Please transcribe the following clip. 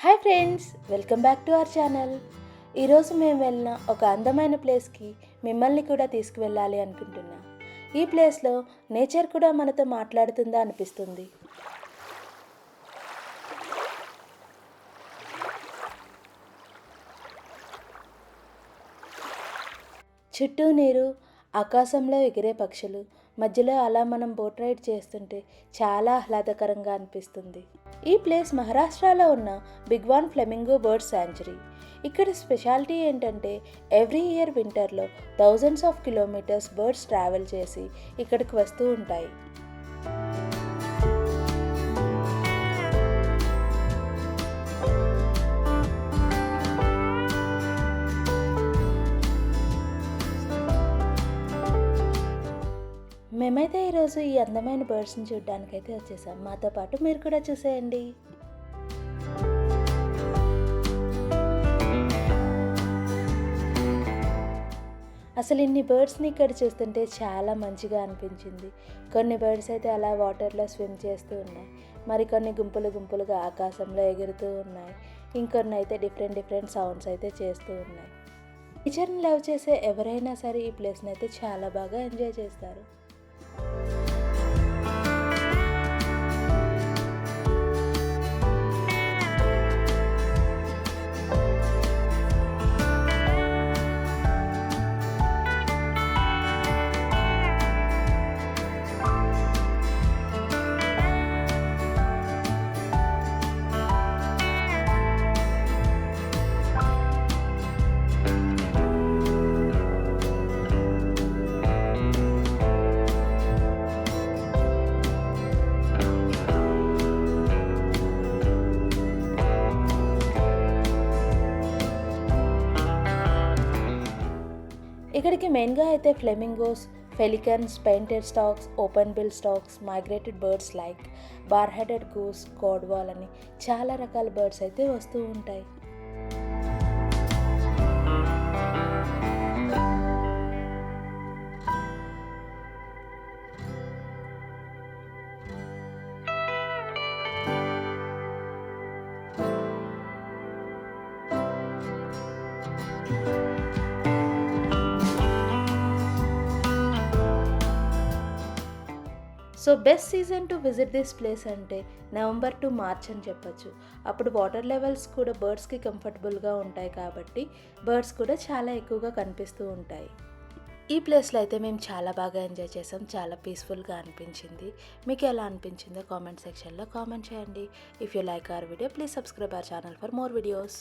Hi friends, welcome back to our channel. ఈరోజు మేము వెళ్ళిన ఒక అందమైన ప్లేస్కి మిమ్మల్ని కూడా తీసుకువెళ్ళాలి అనుకుంటున్నా. ఈ ప్లేస్లో నేచర్ కూడా మనతో మాట్లాడుతుందా అనిపిస్తుంది. చుట్టూ నీరు, ఆకాశంలో ఎగిరే పక్షులు, మధ్యలో అలా మనం బోట్ రైడ్ చేస్తుంటే చాలా ఆహ్లాదకరంగా అనిపిస్తుంది. ఈ ప్లేస్ మహారాష్ట్రలో ఉన్న బిగ్వాన్ ఫ్లెమింగో బర్డ్ శాంచురీ. ఇక్కడ స్పెషాలిటీ ఏంటంటే ఎవ్రీ ఇయర్ వింటర్లో thousands of kilometres birds travel చేసి ఇక్కడికి వస్తూ ఉంటాయి. మేమైతే ఈరోజు ఈ అందమైన బర్డ్స్ని చూడడానికైతే వచ్చేసాం. మాతో పాటు మీరు కూడా చూసేయండి. అసలు ఇన్ని బర్డ్స్ని ఇక్కడ చూస్తుంటే చాలా మంచిగా అనిపించింది. కొన్ని బర్డ్స్ అయితే అలా వాటర్లో స్విమ్ చేస్తూ ఉన్నాయి, మరికొన్ని గుంపులు గుంపులుగా ఆకాశంలో ఎగురుతూ ఉన్నాయి, ఇంకొన్ని అయితే డిఫరెంట్ సౌండ్స్ అయితే చేస్తూ ఉన్నాయి. నేచర్ని లవ్ చేసే ఎవరైనా సరే ఈ ప్లేస్ని అయితే చాలా బాగా ఎంజాయ్ చేస్తారు. ఇక్కడికి మెయిన్గా అయితే flamingos, pelicans, painted storks, open bill storks, migrated birds like bar headed goose, కోడ్వాల్ అని చాలా రకాల బర్డ్స్ అయితే వస్తూ ఉంటాయి. So best season to visit this place అంటే నవంబర్ టు మార్చ్ అని చెప్పొచ్చు. అప్పుడు వాటర్ లెవెల్స్ కూడా బర్డ్స్కి కంఫర్టబుల్గా ఉంటాయి కాబట్టి బర్డ్స్ కూడా చాలా ఎక్కువగా కనిపిస్తూ ఉంటాయి. ఈ ప్లేస్లో అయితే మేము చాలా బాగా ఎంజాయ్ చేసాం, చాలా పీస్ఫుల్గా అనిపించింది. మీకు ఎలా అనిపించిందో కామెంట్ సెక్షన్లో కామెంట్ చేయండి. If you like our video please subscribe our channel for more videos.